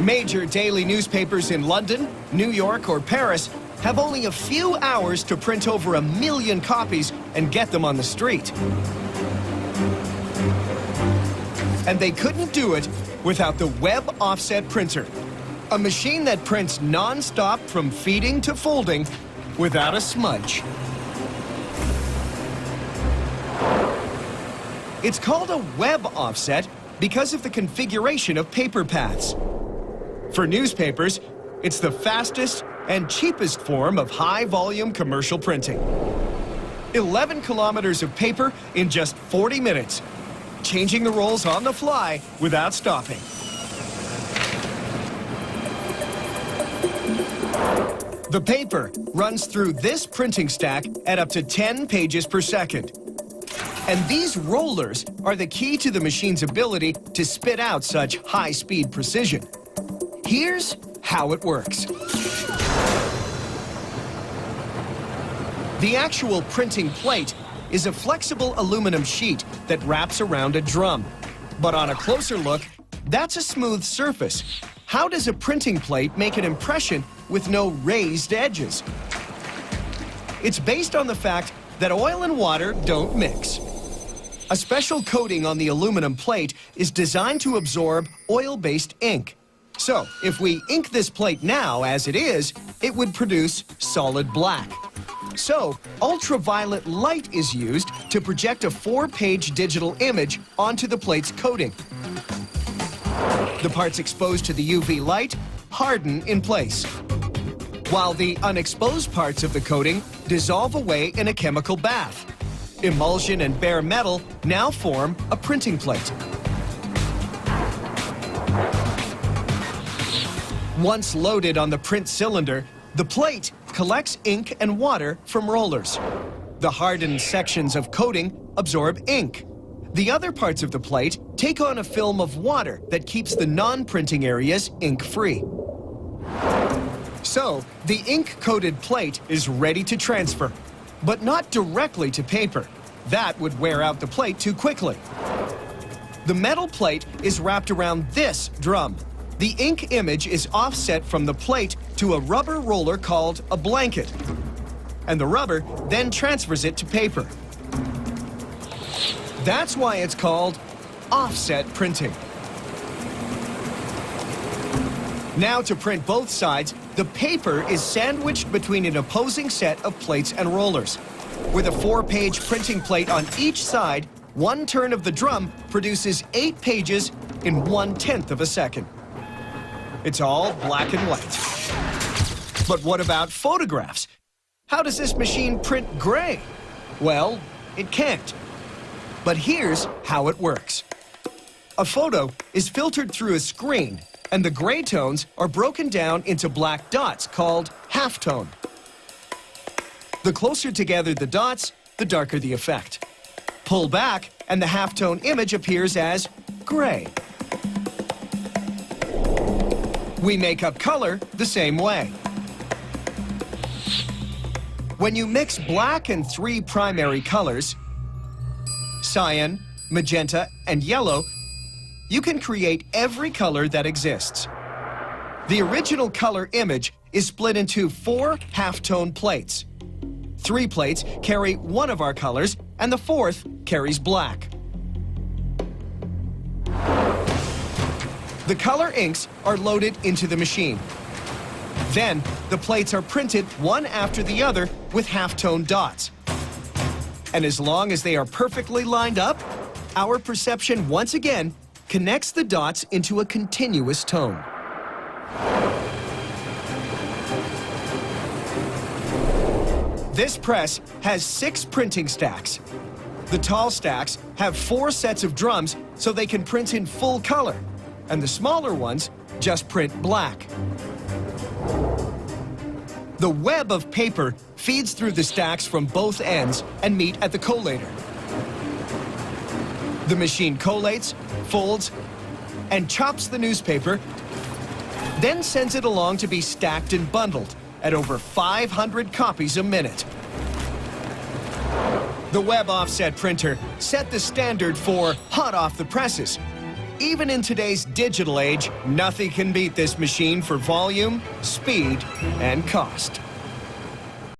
Major daily newspapers in London, New York, or Paris have only a few hours to print over 1 million copies and get them on the street. And they couldn't do it without the web offset printer, a machine that prints non-stop from feeding to folding without a smudge. It's called a web offset because of the configuration of paper paths. For newspapers, it's the fastest and cheapest form of high-volume commercial printing. 11 kilometers of paper in just 40 minutes, changing the rolls on the fly without stopping. The paper runs through this printing stack at up to 10 pages per second. And these rollers are the key to the machine's ability to spit out such high-speed precision. Here's how it works. The actual printing plate is a flexible aluminum sheet that wraps around a drum. But on a closer look, that's a smooth surface. How does a printing plate make an impression with no raised edges? It's based on the fact that oil and water don't mix. A special coating on the aluminum plate is designed to absorb oil-based ink. So, if we ink this plate now as it is, it would produce solid black. So, ultraviolet light is used to project a 4-page digital image onto the plate's coating. The parts exposed to the UV light harden in place, while the unexposed parts of the coating dissolve away in a chemical bath. Emulsion and bare metal now form a printing plate. Once loaded on the print cylinder, the plate collects ink and water from rollers. The hardened sections of coating absorb ink. The other parts of the plate take on a film of water that keeps the non-printing areas ink-free. So, the ink-coated plate is ready to transfer, but not directly to paper. That would wear out the plate too quickly. The metal plate is wrapped around this drum. The ink image is offset from the plate to a rubber roller called a blanket, and the rubber then transfers it to paper. That's why it's called offset printing. Now, to print both sides, the paper is sandwiched between an opposing set of plates and rollers. With a 4-page printing plate on each side, one turn of the drum produces 8 pages in 1/10 of a second. It's all black and white. But what about photographs? How does this machine print gray? Well, it can't. But here's how it works. A photo is filtered through a screen, and the gray tones are broken down into black dots called halftone. The closer together the dots, the darker the effect. Pull back, and the halftone image appears as gray. We make up color the same way. When you mix black and 3 primary colors, cyan, magenta, and yellow, you can create every color that exists. The original color image is split into 4 halftone plates. 3 plates carry one of our colors, and the 4th carries black. The color inks are loaded into the machine. Then, the plates are printed one after the other with halftone dots. And as long as they are perfectly lined up, our perception once again connects the dots into a continuous tone. This press has 6 printing stacks. The tall stacks have 4 sets of drums so they can print in full color, and the smaller ones just print black. The web of paper feeds through the stacks from both ends and meet at the collator. The machine collates, folds, and chops the newspaper, then sends it along to be stacked and bundled at over 500 copies a minute. The web offset printer set the standard for hot off the presses. Even in today's digital age, nothing can beat this machine for volume, speed, and cost.